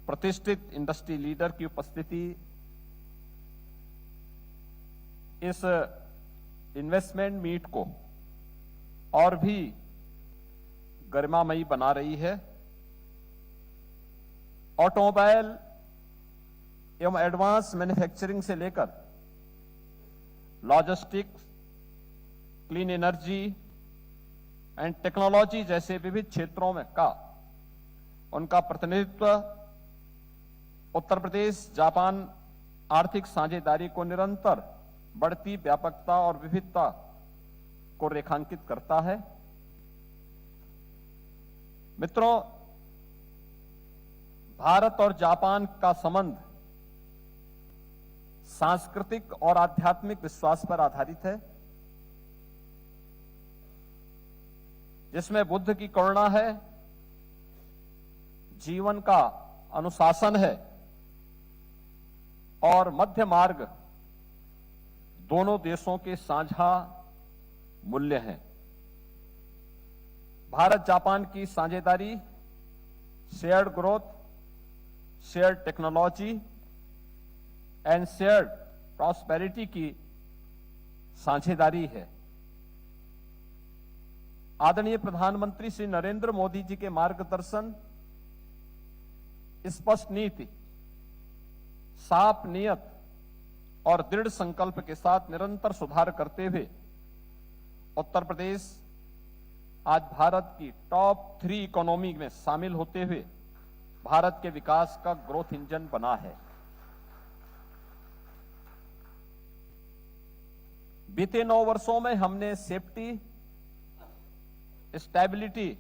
प्रतिष्ठित industry leader की उपस्थिति इस इन्वेस्टमेंट मीट को और भी गरिमामयी बना रही है। ऑटोमोबाइल एवं एडवांस मैन्युफैक्चरिंग से लेकर logistics, clean energy and technology जैसे विविध क्षेत्रों में का उनका प्रतिनिधित्व उत्तर प्रदेश जापान आर्थिक साझेदारी को निरंतर बढ़ती व्यापकता और विविधता को रेखांकित करता है। मित्रों, भारत और जापान का संबंध सांस्कृतिक और आध्यात्मिक विश्वास पर आधारित है, जिसमें बुद्ध की करुणा है, जीवन का अनुशासन है और मध्य मार्ग दोनों देशों के साझा मूल्य हैं। भारत जापान की साझेदारी shared growth, shared technology and shared prosperity की साझेदारी है। आदरणीय प्रधानमंत्री श्री नरेंद्र मोदी जी के मार्गदर्शन, स्पष्ट नीति, साफ नियत और दृढ़ संकल्प के साथ निरंतर सुधार करते हुए उत्तर प्रदेश आज भारत की टॉप 3 इकोनॉमी में शामिल होते हुए भारत के विकास का ग्रोथ इंजन बना है। बीते 9 वर्षों में हमने सेफ्टी, स्टेबिलिटी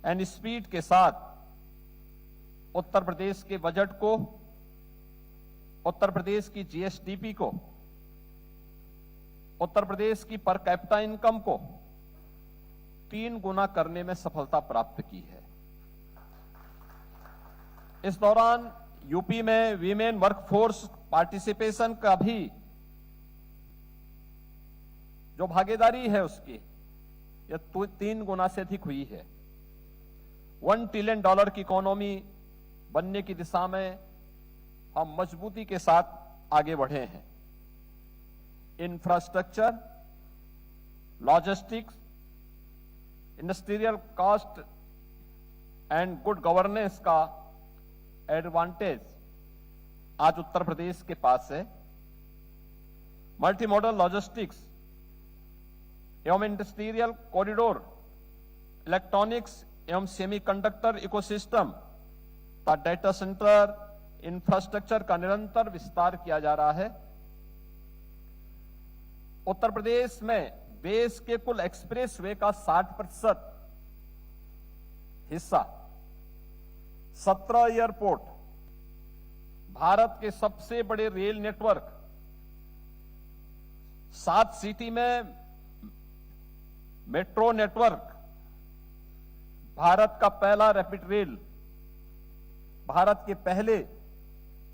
एंड स्पीड के साथ उत्तर प्रदेश के बजट को, उत्तर प्रदेश की जीएसडीपी को, उत्तर प्रदेश की पर कैपिटा इनकम को 3 गुना करने में सफलता प्राप्त की है। इस दौरान यूपी में वीमेन वर्कफोर्स पार्टिसिपेशन का भी जो भागीदारी है उसकी यह 3 गुना से अधिक हुई है। $1 ट्रिलियन की इकोनॉमी बनने की दिशा में हम मजबूती के साथ आगे बढ़े हैं। Infrastructure, logistics, industrial cost and good governance का एडवांटेज आज उत्तर प्रदेश के पास है। मल्टी मॉडल लॉजिस्टिक्स एवं इंडस्ट्रियल कॉरिडोर, इलेक्ट्रॉनिक्स एवं सेमीकंडक्टर इकोसिस्टम का डेटा सेंटर इंफ्रास्ट्रक्चर का निरंतर विस्तार किया जा रहा है। उत्तर प्रदेश में देश के कुल एक्सप्रेसवे का 60% हिस्सा, 17 एयरपोर्ट, भारत के सबसे बड़े रेल नेटवर्क, 7 सिटी में मेट्रो नेटवर्क, भारत का पहला रैपिड रेल, भारत के पहले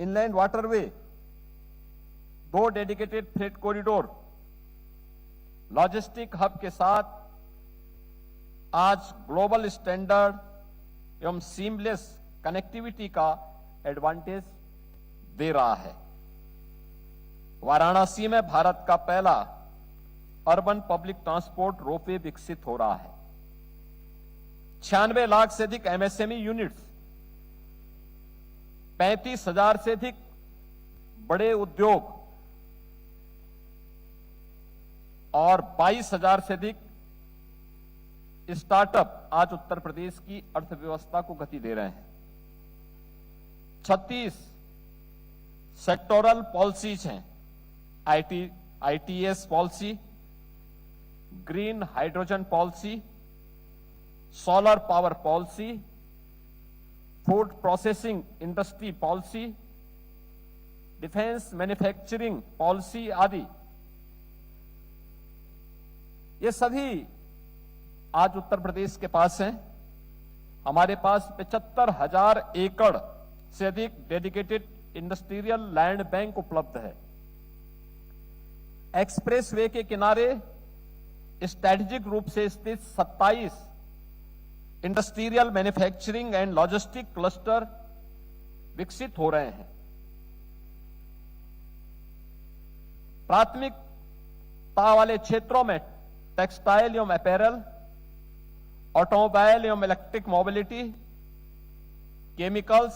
inland waterway, 2 dedicated freight corridor, logistic hub के साथ आज ग्लोबल स्टैंडर्ड एवं सीमलेस कनेक्टिविटी का एडवांटेज दे रहा है। वाराणसी में भारत का पहला अर्बन पब्लिक ट्रांसपोर्ट रोपवे विकसित हो रहा है। 96 लाख से अधिक एमएसएमई यूनिट्स, 35,000 से अधिक बड़े उद्योग और 22,000 से अधिक स्टार्टअप आज उत्तर प्रदेश की अर्थव्यवस्था को गति दे रहे हैं। 36 सेक्टोरल पॉलिसीज हैं, ITS policy, green hydrogen policy, solar power policy, food processing industry policy, defence manufacturing policy आदि, ये सभी आज उत्तर प्रदेश के पास हैं। हमारे पास 75,000 एकड़ से अधिक डेडिकेटेड इंडस्ट्रियल लैंड बैंक उपलब्ध है। एक्सप्रेसवे के किनारे स्ट्रैटेजिक रूप से स्थित 27 industrial manufacturing and logistic cluster विकसित हो रहे हैं। प्राथमिकता वाले क्षेत्रों में टेक्सटाइल एवं अपैरल, ऑटोमोबाइल एवं इलेक्ट्रिक मोबिलिटी, केमिकल्स,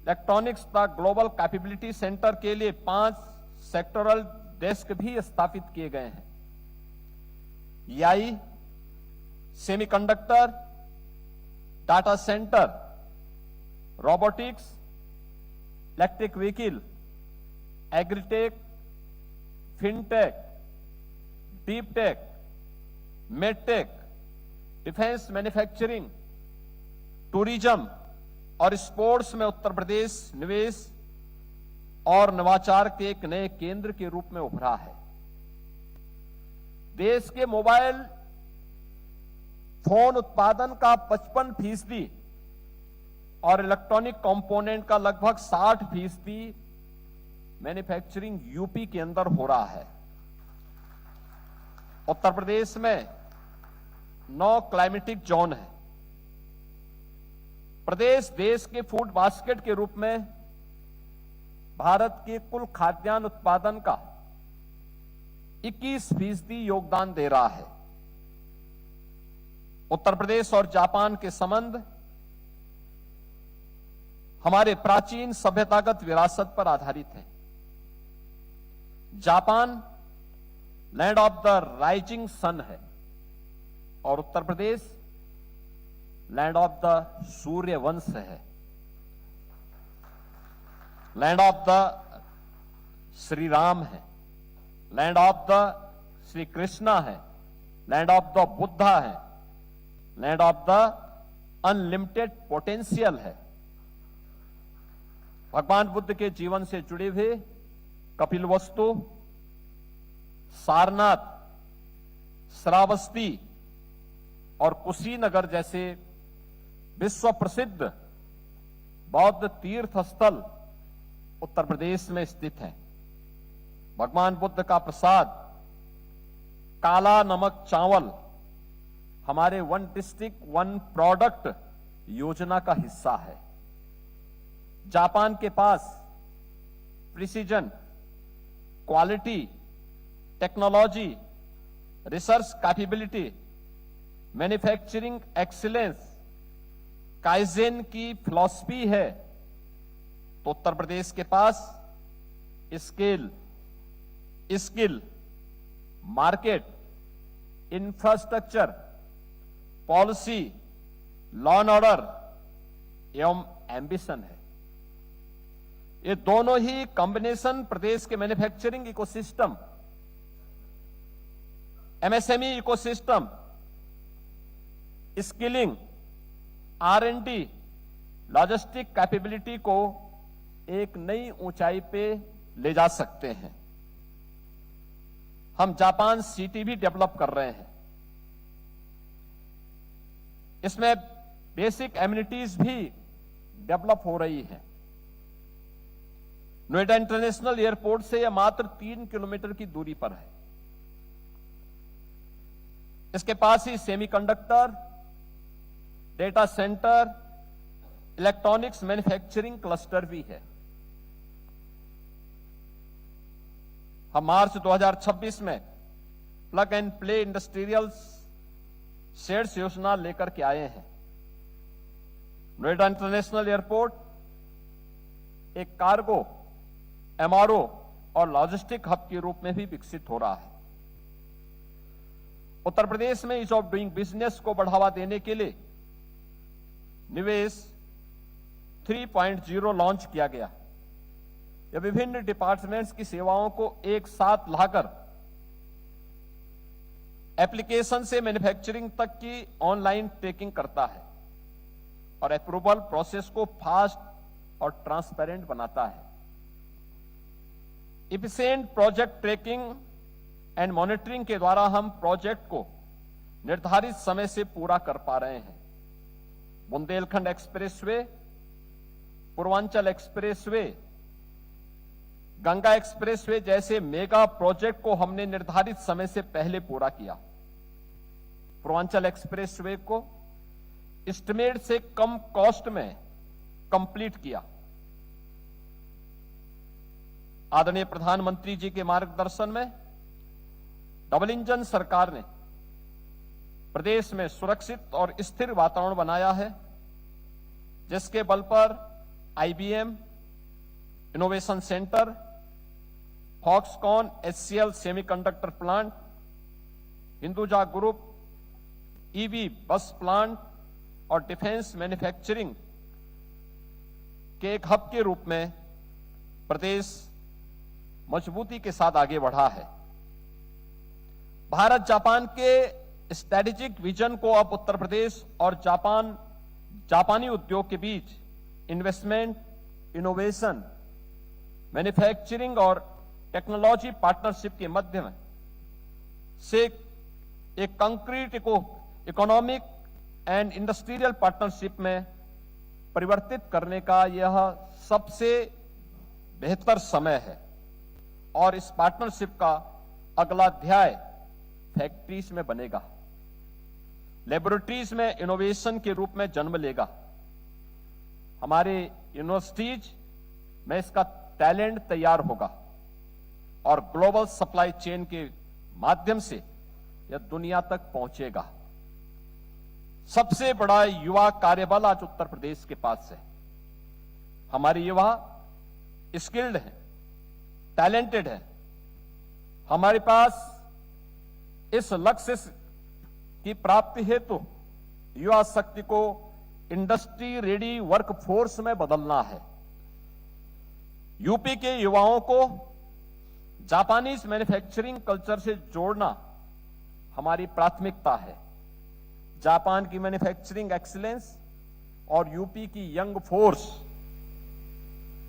इलेक्ट्रॉनिक्स तथा ग्लोबल कैपेबिलिटी सेंटर के लिए 5 सेक्टोरल डेस्क भी स्थापित किए गए हैं। EI, semiconductor, data centre, robotics, electric vehicle, agritech, fintech, deep tech, medtech, defence manufacturing, tourism और स्पोर्ट्स में उत्तर प्रदेश निवेश और नवाचार के एक नए केंद्र के रूप में उभरा है। देश के मोबाइल फोन उत्पादन का 55% और इलेक्ट्रॉनिक कंपोनेंट का लगभग 60% मैन्युफैक्चरिंग यूपी के अंदर हो रहा है। उत्तर प्रदेश में 9 क्लाइमेटिक जोन है। प्रदेश देश के फूड बास्केट के रूप में भारत के कुल खाद्यान्न उत्पादन का 21% योगदान दे रहा है। उत्तर प्रदेश और जापान के संबंध हमारे प्राचीन सभ्यतागत विरासत पर आधारित है। Japan land of the rising sun है और Uttar Pradesh land of the Surya Vansh है, land of the Shri Ram है, land of the Shri Krishna है, लैंड ऑफ द बुद्धा है, land of the unlimited potential है। भगवान बुद्ध के जीवन से जुड़े हुए कपिलवस्तु, सारनाथ, श्रावस्ती और कुशीनगर जैसे विश्व प्रसिद्ध बौद्ध तीर्थ स्थल उत्तर प्रदेश में स्थित हैं। भगवान बुद्ध का प्रसाद काला नमक चावल हमारे 1 डिस्ट्रिक्ट 1 प्रोडक्ट योजना का हिस्सा है। जापान के पास precision, quality, technology, research capability, manufacturing excellence, kaizen की फिलॉसफी है, तो उत्तर प्रदेश के पास skill, market, infrastructure, policy, law and order एवं एम्बिशन है। ये दोनों ही कॉम्बिनेशन प्रदेश के manufacturing ecosystem, MSME ecosystem, skilling, R&D, logistic capability को एक नई ऊंचाई पे ले जा सकते हैं। हम जापान सिटी भी डेवलप कर रहे हैं। इसमें बेसिक एमिनिटीज भी डेवलप हो रही हैं। नोएडा इंटरनेशनल एयरपोर्ट से यह मात्र 3 किलोमीटर की दूरी पर है। इसके पास ही semiconductor, data centre, electronics manufacturing cluster भी है। हम मार्च 2026 में plug and play industrial sheds योजना लेकर के आए हैं। नोएडा इंटरनेशनल एयरपोर्ट एक कार्गो, MRO और लॉजिस्टिक हब के रूप में भी विकसित हो रहा है। उत्तर प्रदेश में ईज ऑफ डूइंग बिजनेस को बढ़ावा देने के लिए निवेश 3.0 लॉन्च किया गया। यह विभिन्न डिपार्टमेंट्स की सेवाओं को एक साथ लाकर एप्लीकेशन से मैन्युफैक्चरिंग तक की ऑनलाइन ट्रैकिंग करता है और अप्रूवल प्रोसेस को फास्ट और ट्रांसपेरेंट बनाता है। Efficient project tracking and monitoring के द्वारा हम प्रोजेक्ट को निर्धारित समय से पूरा कर पा रहे हैं। Bundelkhand expressway, Purvanchal expressway, Ganga expressway जैसे मेगा प्रोजेक्ट को हमने निर्धारित समय से पहले पूरा किया। पूर्वांचल एक्सप्रेसवे को एस्टिमेट से कम कॉस्ट में कंप्लीट किया। आदरणीय प्रधानमंत्री जी के मार्गदर्शन में डबल इंजन सरकार ने प्रदेश में सुरक्षित और स्थिर वातावरण बनाया है, जिसके बल पर IBM innovation centre, Foxconn HCL semiconductor plant, Hinduja group EV बस प्लांट और डिफेंस मैन्युफैक्चरिंग के एक हब के रूप में प्रदेश मजबूती के साथ आगे बढ़ा है। भारत जापान के स्ट्रैटेजिक विजन को अब उत्तर प्रदेश और जापानी उद्योग के बीच इन्वेस्टमेंट, इनोवेशन, मैन्युफैक्चरिंग और टेक्नोलॉजी पार्टनरशिप के माध्यम से एक concrete economic and industrial partnership में परिवर्तित करने का यह सबसे बेहतर समय है और इस पार्टनरशिप का अगला अध्याय फैक्ट्रीज में बनेगा, लेबोरेटरीज में इनोवेशन के रूप में जन्म लेगा। हमारे यूनिवर्सिटीज में इसका टैलेंट तैयार होगा और ग्लोबल सप्लाई चेन के माध्यम से यह दुनिया तक पहुंचेगा। सबसे बड़ा युवा कार्यबल आज उत्तर प्रदेश के पास है। हमारे युवा स्किल्ड हैं, टैलेंटेड हैं। हमारे पास इस लक्ष्य की प्राप्ति हेतु युवा शक्ति को इंडस्ट्री रेडी वर्कफोर्स में बदलना है। यूपी के युवाओं को जापानीज मैन्युफैक्चरिंग कल्चर से जोड़ना हमारी प्राथमिकता है। जापान की मैन्युफैक्चरिंग एक्सीलेंस और यूपी की यंग फोर्स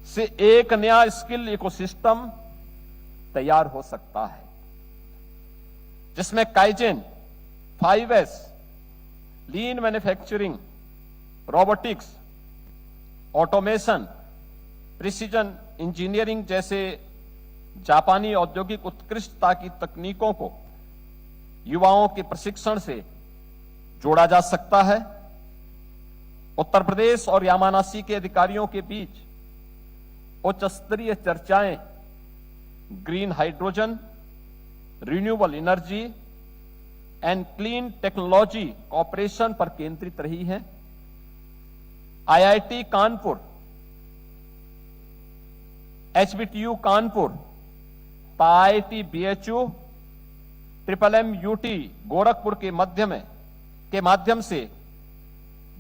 से एक नया स्किल इकोसिस्टम तैयार हो सकता है, जिसमें काइजेन, 5S, लीन manufacturing, robotics, automation, precision engineering जैसे जापानी औद्योगिक उत्कृष्टता की तकनीकों को युवाओं के प्रशिक्षण से जोड़ा जा सकता है। उत्तर प्रदेश और यामानासी के अधिकारियों के बीच उच्च स्तरीय चर्चाएं green hydrogen, renewable energy and clean technology cooperation पर केंद्रित रही है। IIT Kanpur, HBTU Kanpur, IIT BHU, MMUT Gorakhpur के माध्यम से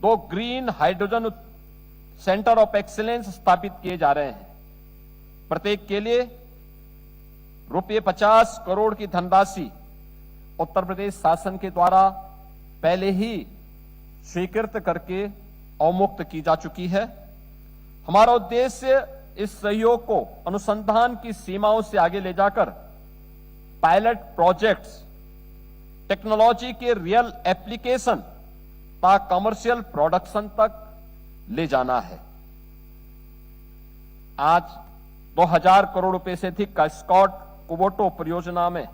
2 green hydrogen centre of excellence स्थापित किए जा रहे हैं। प्रत्येक के लिए रुपये 50 करोड़ की धनराशि उत्तर प्रदेश शासन के द्वारा पहले ही स्वीकृत करके अवमुक्त की जा चुकी है। हमारा उद्देश्य इस सहयोग को अनुसंधान की सीमाओं से आगे ले जाकर पायलट प्रोजेक्ट्स, टेक्नोलॉजी के रियल एप्लीकेशन ता कमर्शियल प्रोडक्शन तक ले जाना है। आज 2000 करोड़ रुपए से अधिक का स्कॉट कुबोटो परियोजना में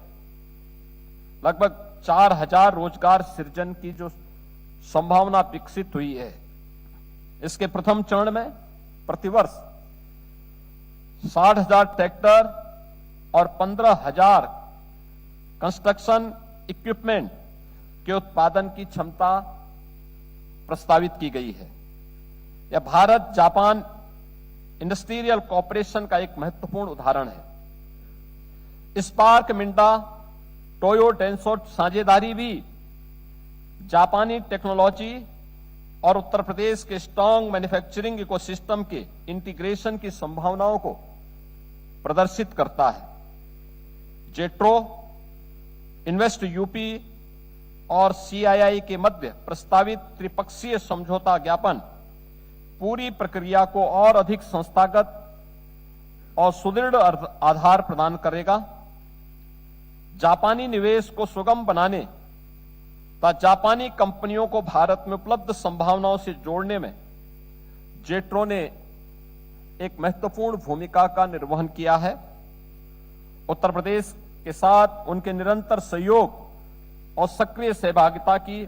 लगभग 4000 रोजगार सृजन की जो संभावना विकसित हुई है। इसके प्रथम चरण में प्रतिवर्ष 60,000 ट्रैक्टर और 15,000 कंस्ट्रक्शन इक्विपमेंट के उत्पादन की क्षमता प्रस्तावित की गई है। यह भारत जापान इंडस्ट्रियल कॉपरेशन का एक महत्वपूर्ण उदाहरण है। स्पार्क मिंडा टोयो डेंसो साझेदारी भी जापानी टेक्नोलॉजी और उत्तर प्रदेश के स्ट्रांग मैन्युफैक्चरिंग इकोसिस्टम के इंटीग्रेशन की संभावनाओं को प्रदर्शित करता है। जेट्रो, इन्वेस्ट यूपी और CII के मध्य प्रस्तावित त्रिपक्षीय समझौता ज्ञापन पूरी प्रक्रिया को और अधिक संस्थागत और सुदृढ़ आधार प्रदान करेगा। जापानी निवेश को सुगम बनाने तथा जापानी कंपनियों को भारत में उपलब्ध संभावनाओं से जोड़ने में जेट्रो ने एक महत्वपूर्ण भूमिका का निर्वहन किया है। उत्तर प्रदेश के साथ उनके निरंतर सहयोग और सक्रिय सहभागिता की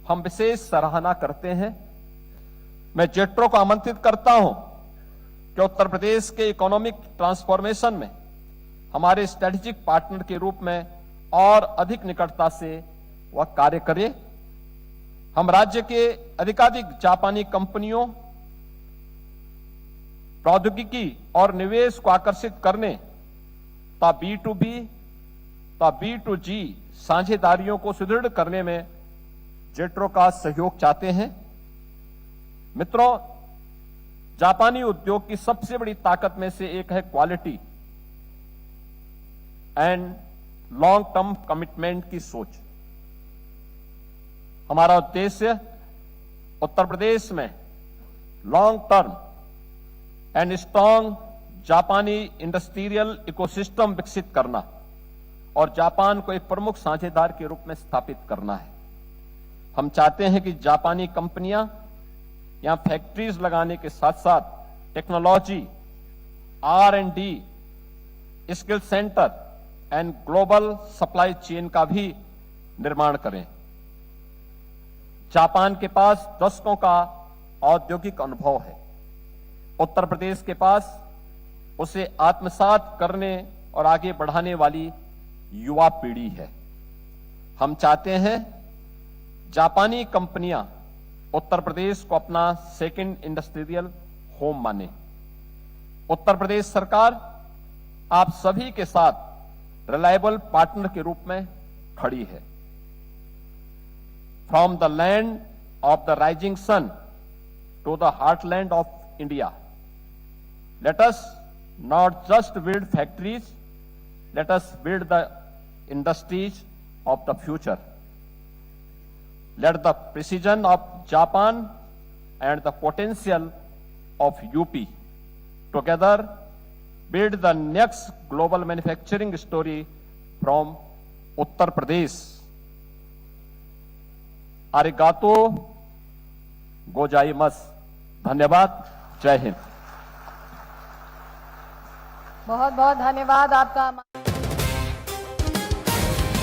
हम विशेष सराहना करते हैं। मैं जेट्रो को आमंत्रित करता हूं कि उत्तर प्रदेश के इकोनॉमिक ट्रांसफॉर्मेशन में हमारे स्ट्रेटेजिक पार्टनर के रूप में और अधिक निकटता से वह कार्य करे। हम राज्य के अधिकाधिक जापानी कंपनियों, प्रौद्योगिकी और निवेश को आकर्षित करने तथा B2B तथा B2G साझेदारियों को सुदृढ़ करने में जेट्रो का सहयोग चाहते हैं। मित्रों, जापानी उद्योग की सबसे बड़ी ताकत में से एक है quality and long term commitment की सोच। हमारा उद्देश्य उत्तर प्रदेश में लॉन्ग टर्म एंड स्ट्रांग जापानी इंडस्ट्रियल इकोसिस्टम विकसित करना और जापान को एक प्रमुख साझेदार के रूप में स्थापित करना है। हम चाहते हैं कि जापानी कंपनियां यहां फैक्ट्रीज लगाने के साथ साथ technology, R&D, skill centre and global supply chain का भी निर्माण करें। जापान के पास दशकों का औद्योगिक अनुभव है। उत्तर प्रदेश के पास उसे आत्मसात करने और आगे बढ़ाने वाली युवा पीढ़ी है। हम चाहते हैं जापानी कंपनियां उत्तर प्रदेश को अपना सेकंड इंडस्ट्रियल होम माने। उत्तर प्रदेश सरकार आप सभी के साथ रिलायबल पार्टनर के रूप में खड़ी है। From the land of the rising sun to the heartland of India, let us not just build factories, let us build the industries of the future. Let the precision of Japan and the potential of UP together build the next global manufacturing story from Uttar Pradesh. Arigato gozaimasu. धन्यवाद। जय हिंद। बहुत बहुत धन्यवाद आपका।